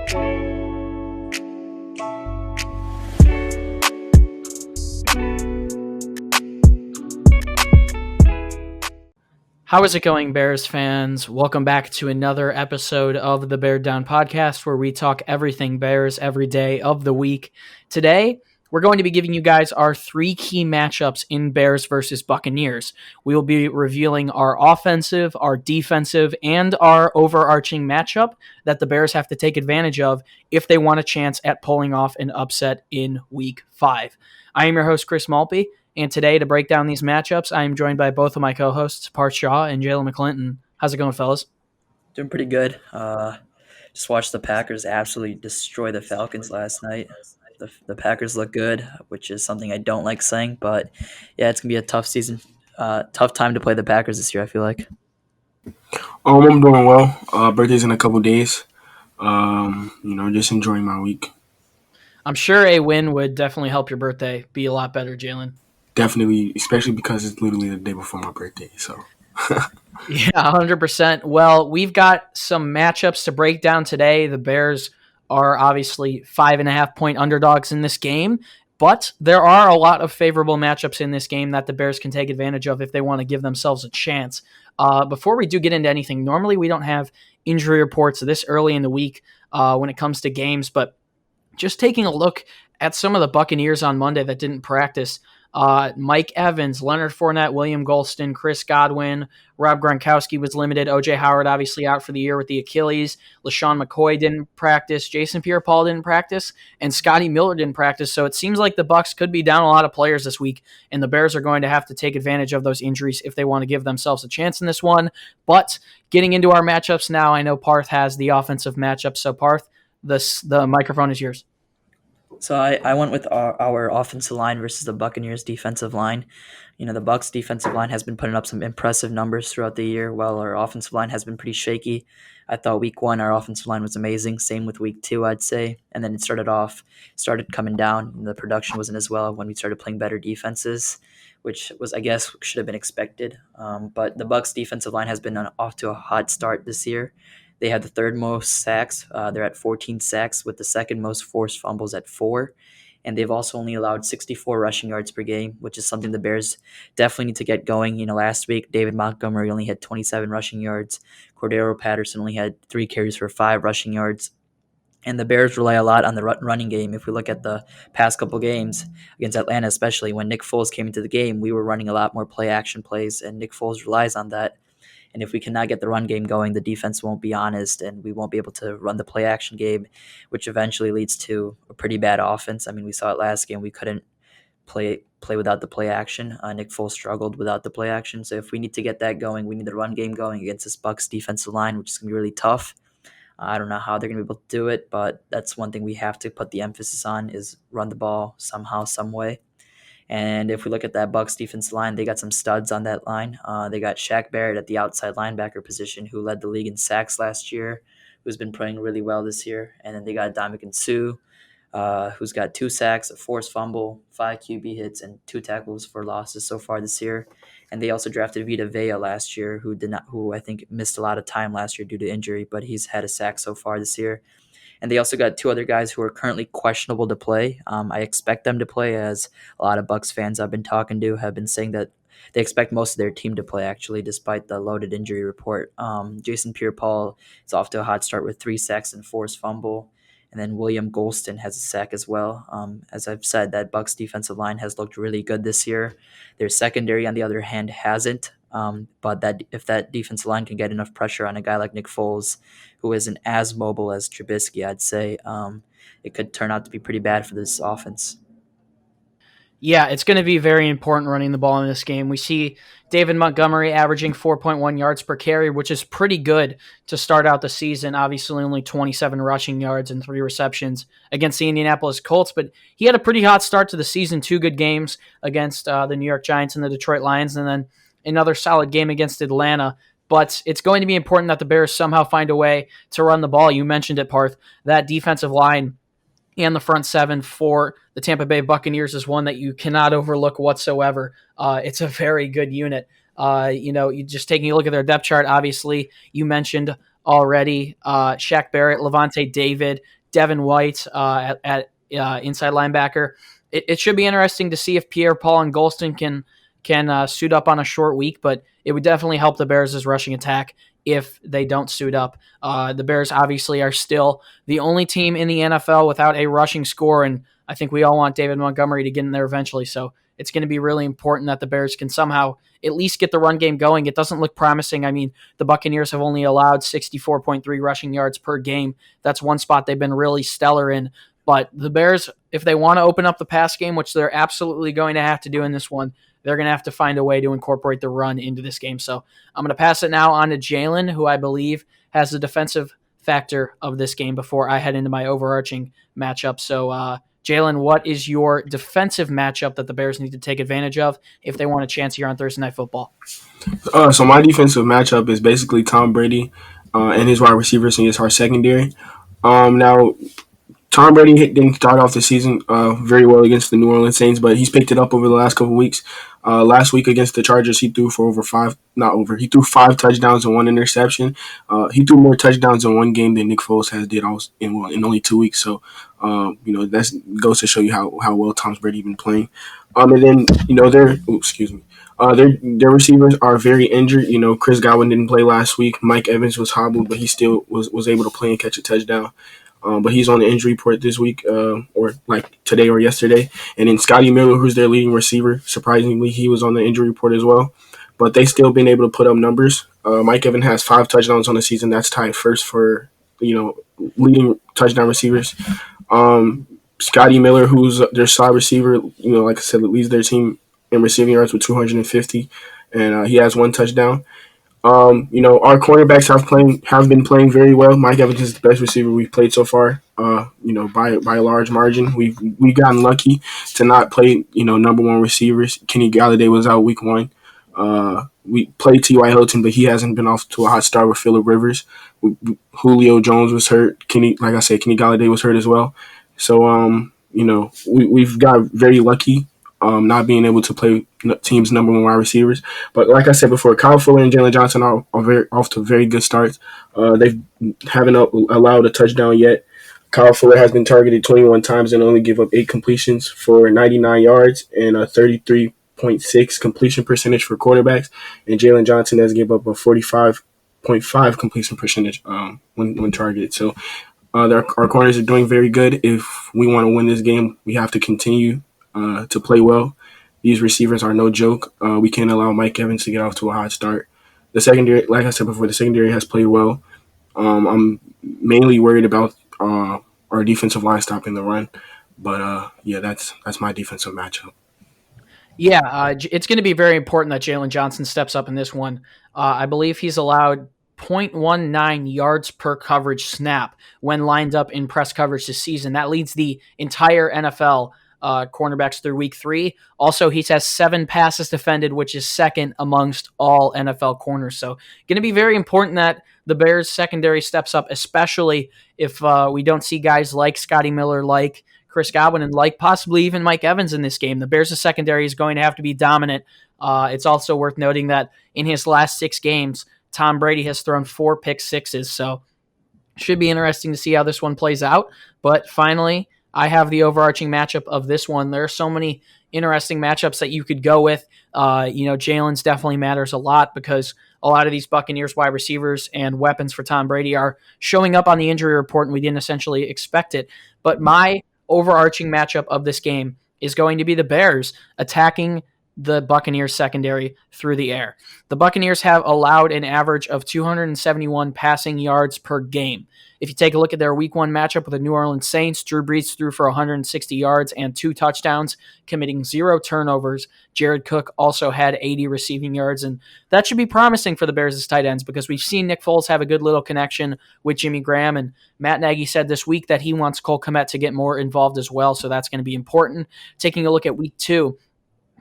How is it going, Bears fans? Welcome back to another episode of the Bear Down Podcast, where we talk everything Bears every day of the week. Today, we're going to be giving you guys our three key matchups in Bears versus Buccaneers. We will be revealing our offensive, our defensive, and our overarching matchup that the Bears have to take advantage of if they want a chance at pulling off an upset in Week 5. I am your host, Chris Malpe. And today, to break down these matchups, I am joined by both of my co-hosts, Parth and Jaylen McClinton. How's it going, fellas? Doing pretty good. Just watched the Packers absolutely destroy the Falcons last night. The Packers look good, which is something I don't like saying, but yeah, it's gonna be a tough season, tough time to play the Packers this year, I feel like. I'm doing well. Birthday's in a couple days. Just enjoying my week. I'm sure a win would definitely help your birthday be a lot better, Jaylen. Definitely, especially because it's literally the day before my birthday. So, yeah, 100%. Well, we've got some matchups to break down today. The Bears are obviously 5.5-point underdogs in this game, but there are a lot of favorable matchups in this game that the Bears can take advantage of if they want to give themselves a chance. Before we do get into anything, normally we don't have injury reports this early in the week when it comes to games, but just taking a look at some of the Buccaneers on Monday that didn't practice. Mike Evans, Leonard Fournette, William Golston, Chris Godwin, Rob Gronkowski was limited. O.J. Howard obviously out for the year with the Achilles. LaShawn McCoy didn't practice. Jason Pierre-Paul didn't practice. And Scotty Miller didn't practice. So it seems like the Bucs could be down a lot of players this week, and the Bears are going to have to take advantage of those injuries if they want to give themselves a chance in this one. But getting into our matchups now, I know Parth has the offensive matchup. So Parth, the microphone is yours. So I went with our offensive line versus the Buccaneers defensive line. The Bucs defensive line has been putting up some impressive numbers throughout the year, while our offensive line has been pretty shaky. I thought week 1 our offensive line was amazing. Same with week 2, I'd say. And then it started coming down. The production wasn't as well when we started playing better defenses, which was, I guess, should have been expected. But the Bucs defensive line has been off to a hot start this year. They had the third most sacks. They're at 14 sacks with the second most forced fumbles at 4. And they've also only allowed 64 rushing yards per game, which is something the Bears definitely need to get going. Last week, David Montgomery only had 27 rushing yards. Cordero Patterson only had 3 carries for 5 rushing yards. And the Bears rely a lot on the running game. If we look at the past couple games against Atlanta, especially when Nick Foles came into the game, we were running a lot more play-action plays, and Nick Foles relies on that. And if we cannot get the run game going, the defense won't be honest, and we won't be able to run the play-action game, which eventually leads to a pretty bad offense. I mean, we saw it last game. We couldn't play without the play-action. Nick Foles struggled without the play-action. So if we need to get that going, we need the run game going against this Bucs defensive line, which is going to be really tough. I don't know how they're going to be able to do it, but that's one thing we have to put the emphasis on is run the ball somehow, some way. And if we look at that Bucs defensive line, they got some studs on that line. They got Shaq Barrett at the outside linebacker position, who led the league in sacks last year, who's been playing really well this year. And then they got Ndamukong Suh, who's got 2 sacks, a forced fumble, 5 QB hits, and 2 tackles for losses so far this year. And they also drafted Vita Vea last year, who I think missed a lot of time last year due to injury, but he's had a sack so far this year. And they also got 2 other guys who are currently questionable to play. I expect them to play, as a lot of Bucs fans I've been talking to have been saying that they expect most of their team to play, actually, despite the loaded injury report. Jason Pierre-Paul is off to a hot start with 3 sacks and forced fumble. And then William Golston has a sack as well. As I've said, that Bucs defensive line has looked really good this year. Their secondary, on the other hand, hasn't. But if that defensive line can get enough pressure on a guy like Nick Foles, who isn't as mobile as Trubisky, I'd say it could turn out to be pretty bad for this offense. Yeah, it's going to be very important running the ball in this game. We see David Montgomery averaging 4.1 yards per carry, which is pretty good to start out the season. Obviously, only 27 rushing yards and 3 receptions against the Indianapolis Colts, but he had a pretty hot start to the season. 2 good games against the New York Giants and the Detroit Lions, and then another solid game against Atlanta. But it's going to be important that the Bears somehow find a way to run the ball. You mentioned it, Parth. That defensive line and the front 7 for the Tampa Bay Buccaneers is one that you cannot overlook whatsoever. It's a very good unit. You just taking a look at their depth chart, obviously, you mentioned already. Shaq Barrett, Levante David, Devin White at inside linebacker. It should be interesting to see if Pierre-Paul and Golston can suit up on a short week, but it would definitely help the Bears' rushing attack if they don't suit up. The Bears obviously are still the only team in the NFL without a rushing score, and I think we all want David Montgomery to get in there eventually, so it's going to be really important that the Bears can somehow at least get the run game going. It doesn't look promising. I mean, the Buccaneers have only allowed 64.3 rushing yards per game. That's one spot they've been really stellar in. But the Bears, if they want to open up the pass game, which they're absolutely going to have to do in this one, they're going to have to find a way to incorporate the run into this game. So I'm going to pass it now on to Jaylen, who I believe has the defensive factor of this game before I head into my overarching matchup. So, Jaylen, what is your defensive matchup that the Bears need to take advantage of if they want a chance here on Thursday Night Football? So my defensive matchup is basically Tom Brady and his wide receivers against our secondary. Now, Tom Brady didn't start off the season very well against the New Orleans Saints, but he's picked it up over the last couple of weeks. Last week against the Chargers, he threw for he threw 5 touchdowns and 1 interception. He threw more touchdowns in one game than Nick Foles has did in only 2 weeks. So, that goes to show you how well Tom Brady been playing. And then, their receivers are very injured. Chris Godwin didn't play last week. Mike Evans was hobbled, but he still was able to play and catch a touchdown. But he's on the injury report this week, or like today or yesterday. And then Scotty Miller, who's their leading receiver, surprisingly, he was on the injury report as well. But they still been able to put up numbers. Mike Evans has 5 touchdowns on the season. That's tied first for leading touchdown receivers. Scotty Miller, who's their slot receiver, like I said, leads their team in receiving yards with 250, and he has 1 touchdown. Our cornerbacks have been playing very well. Mike Evans is the best receiver we've played so far. By a large margin. We've gotten lucky to not play number 1 receivers. Kenny Galladay was out week 1. We played T.Y. Hilton, but he hasn't been off to a hot start with Phillip Rivers. Julio Jones was hurt. Kenny Galladay was hurt as well. So we've got very lucky. Not being able to play teams' number 1 wide receivers. But like I said before, Kyle Fuller and Jaylen Johnson are off to very good starts. They haven't allowed a touchdown yet. Kyle Fuller has been targeted 21 times and only give up 8 completions for 99 yards and a 33.6 completion percentage for quarterbacks. And Jaylen Johnson has given up a 45.5 completion percentage when targeted. So our corners are doing very good. If we want to win this game, we have to continue to play well. These receivers are no joke. We can't allow Mike Evans to get off to a hot start. The secondary, like I said before, the secondary has played well. I'm mainly worried about our defensive line stopping the run. But, that's my defensive matchup. Yeah, it's going to be very important that Jaylen Johnson steps up in this one. I believe he's allowed 0.19 yards per coverage snap when lined up in press coverage this season. That leads the entire NFL cornerbacks through week 3. Also, he has 7 passes defended, which is second amongst all NFL corners. So going to be very important that the Bears secondary steps up, especially if we don't see guys like Scotty Miller, like Chris Godwin, and like possibly even Mike Evans in this game. The Bears' secondary is going to have to be dominant. It's also worth noting that in his last 6 games, Tom Brady has thrown 4 pick sixes. So should be interesting to see how this one plays out. But finally, I have the overarching matchup of this one. There are so many interesting matchups that you could go with. Jaylen's definitely matters a lot because a lot of these Buccaneers wide receivers and weapons for Tom Brady are showing up on the injury report, and we didn't essentially expect it. But my overarching matchup of this game is going to be the Bears attacking the Buccaneers secondary through the air. The Buccaneers have allowed an average of 271 passing yards per game. If you take a look at their week 1 matchup with the New Orleans Saints, Drew Brees threw for 160 yards and 2 touchdowns, committing 0 turnovers. Jared Cook also had 80 receiving yards, and that should be promising for the Bears' tight ends because we've seen Nick Foles have a good little connection with Jimmy Graham, and Matt Nagy said this week that he wants Cole Kmet to get more involved as well, so that's going to be important. Taking a look at week 2,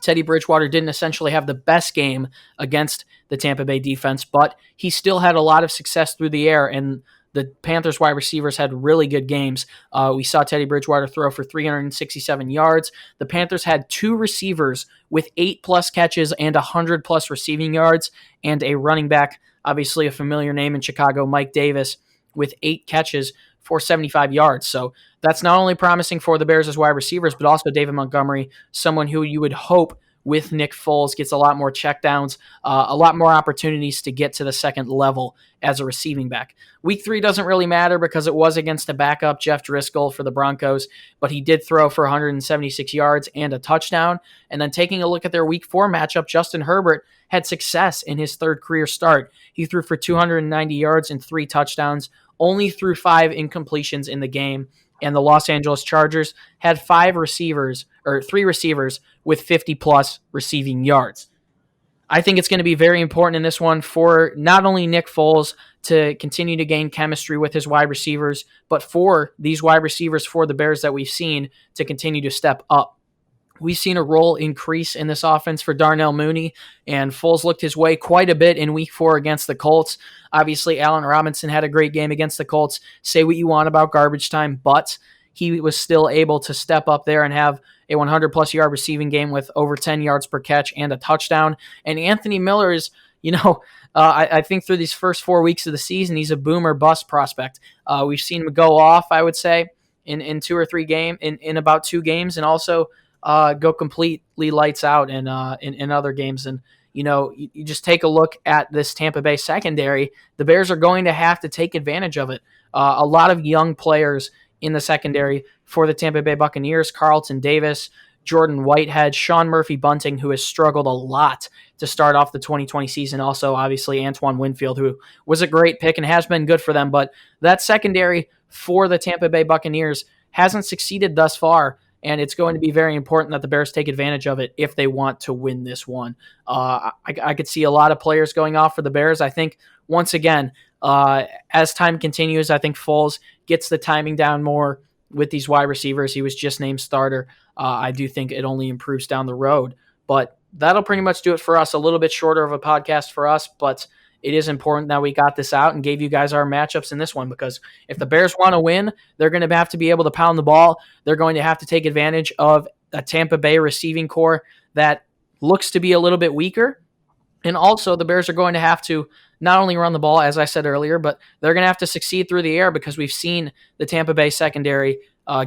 Teddy Bridgewater didn't essentially have the best game against the Tampa Bay defense, but he still had a lot of success through the air, and the Panthers wide receivers had really good games. We saw Teddy Bridgewater throw for 367 yards. The Panthers had 2 receivers with 8+ catches and 100+ receiving yards, and a running back obviously a familiar name in Chicago, Mike Davis, with 8 catches for 75 yards. So that's not only promising for the Bears as wide receivers, but also David Montgomery, someone who you would hope with Nick Foles gets a lot more checkdowns, a lot more opportunities to get to the second level as a receiving back. Week 3 doesn't really matter because it was against a backup, Jeff Driscoll, for the Broncos, but he did throw for 176 yards and a touchdown. And then taking a look at their Week 4 matchup, Justin Herbert had success in his 3rd career start. He threw for 290 yards and 3 touchdowns, only threw 5 incompletions in the game. And the Los Angeles Chargers had 3 receivers with 50-plus receiving yards. I think it's going to be very important in this one for not only Nick Foles to continue to gain chemistry with his wide receivers, but for these wide receivers for the Bears that we've seen to continue to step up. We've seen a role increase in this offense for Darnell Mooney, and Foles looked his way quite a bit in Week 4 against the Colts. Obviously, Allen Robinson had a great game against the Colts. Say what you want about garbage time, but he was still able to step up there and have a 100-plus yard receiving game with over 10 yards per catch and a touchdown. And Anthony Miller is, I think through these first 4 weeks of the season, he's a boom or bust prospect. We've seen him go off, I would say, in 2 or 3 games, in about 2 games, and also go completely lights out in other games. And, you just take a look at this Tampa Bay secondary. The Bears are going to have to take advantage of it. A lot of young players in the secondary for the Tampa Bay Buccaneers: Carlton Davis, Jordan Whitehead, Sean Murphy-Bunting, who has struggled a lot to start off the 2020 season. Also, obviously, Antoine Winfield, who was a great pick and has been good for them. But that secondary for the Tampa Bay Buccaneers hasn't succeeded thus far, and it's going to be very important that the Bears take advantage of it if they want to win this one. I could see a lot of players going off for the Bears. I think, once again, as time continues, I think Foles gets the timing down more with these wide receivers. He was just named starter. I do think it only improves down the road. But that'll pretty much do it for us. A little bit shorter of a podcast for us, but it is important that we got this out and gave you guys our matchups in this one, because if the Bears want to win, they're going to have to be able to pound the ball. They're going to have to take advantage of a Tampa Bay receiving core that looks to be a little bit weaker. And also, the Bears are going to have to not only run the ball, as I said earlier, but they're going to have to succeed through the air, because we've seen the Tampa Bay secondary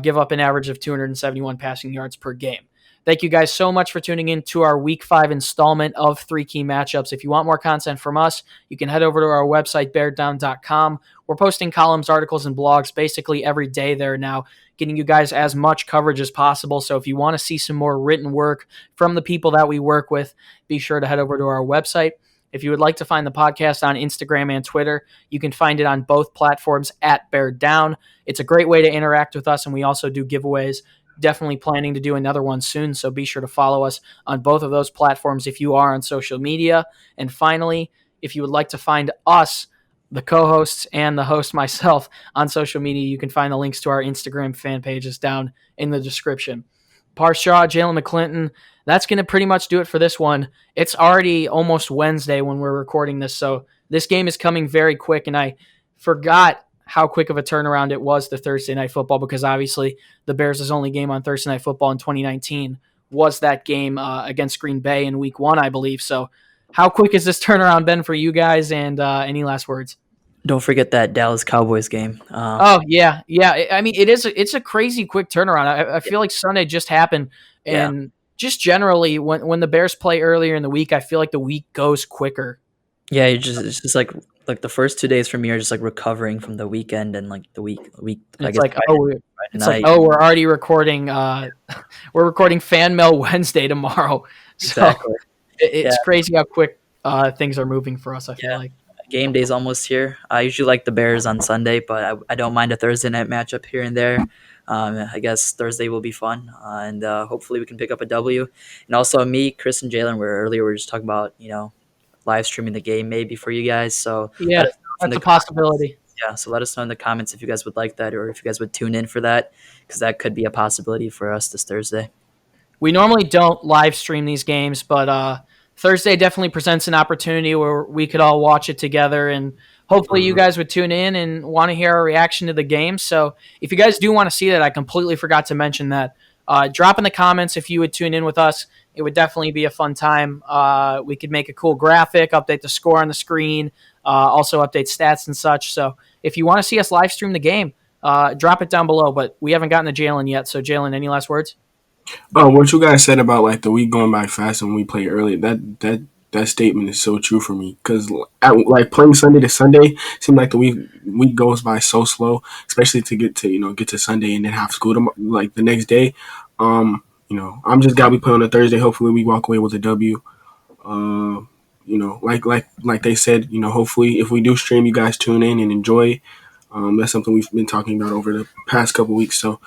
give up an average of 271 passing yards per game. Thank you guys so much for tuning in to our Week 5 installment of 3 Key Matchups. If you want more content from us, you can head over to our website, beardown.com. We're posting columns, articles, and blogs basically every day there now, getting you guys as much coverage as possible. So if you want to see some more written work from the people that we work with, be sure to head over to our website. If you would like to find the podcast on Instagram and Twitter, you can find it on both platforms at Bear Down. It's a great way to interact with us, and we also do giveaways. Definitely planning to do another one soon, so be sure to follow us on both of those platforms if you are on social media. And finally, if you would like to find us, the co-hosts and the host myself, on social media, you can find the links to our Instagram fan pages down in the description. Parth Shaw, Jaylen McClinton, that's going to pretty much do it for this one. It's already almost Wednesday when we're recording this, so this game is coming very quick, and I forgot how quick of a turnaround it was to Thursday Night Football, because obviously the Bears' only game on Thursday Night Football in 2019 was that game against Green Bay in Week 1, I believe. So how quick has this turnaround been for you guys, and any last words? Don't forget that Dallas Cowboys game. Yeah. I mean, it's a crazy quick turnaround. I feel like Sunday just happened, and just generally when the Bears play earlier in the week, I feel like the week goes quicker. Yeah, it's just like the first 2 days for me are just like recovering from the weekend and like the week. It's like we're already recording. We're recording Fan Mail Wednesday tomorrow. So exactly. It's crazy how quick things are moving for us. I feel like game day's almost here. I usually like the Bears on Sunday, but I don't mind a Thursday night matchup here and there. I guess Thursday will be fun, and hopefully we can pick up a W. And also me, Chris, and Jaylen were just talking about live streaming the game maybe for you guys. So yeah, that's a possibility. Yeah, so let us know in the comments if you guys would like that, or if you guys would tune in for that, because that could be a possibility for us this Thursday. We normally don't live stream these games, but Thursday definitely presents an opportunity where we could all watch it together, and hopefully you guys would tune in and want to hear our reaction to the game. So if you guys do want to see that, I completely forgot to mention that Drop in the comments if you would tune in with us. It would definitely be a fun time. We could make a cool graphic, update the score on the screen, also update stats and such. So if you want to see us live stream the game, drop it down below. But we haven't gotten to Jaylen yet. So Jaylen, any last words? Oh, what you guys said about like the week going by fast and we play early, that statement is so true for me. Because like playing Sunday to Sunday seems like the week goes by so slow, especially to get to Sunday and then have school like the next day. I'm just glad we play on a Thursday. Hopefully we walk away with a W. Like they said, hopefully if we do stream, you guys tune in and enjoy. That's something we've been talking about over the past couple weeks. So,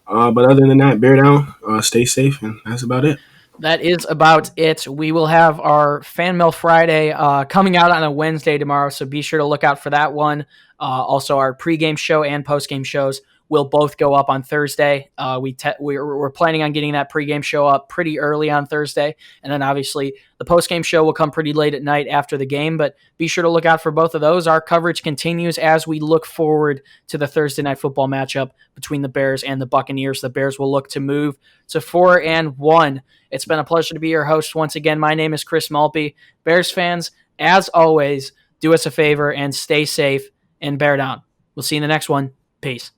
but other than that, bear down, stay safe, and that's about it. That is about it. We will have our Fan Mail Friday coming out on a Wednesday tomorrow, so be sure to look out for that one. Also, our pregame show and postgame shows will both go up on Thursday. We're planning on getting that pregame show up pretty early on Thursday, and then obviously the postgame show will come pretty late at night after the game, but be sure to look out for both of those. Our coverage continues as we look forward to the Thursday night football matchup between the Bears and the Buccaneers. The Bears will look to move to 4-1. It's been a pleasure to be your host once again. My name is Chris Malpe. Bears fans, as always, do us a favor and stay safe and bear down. We'll see you in the next one. Peace.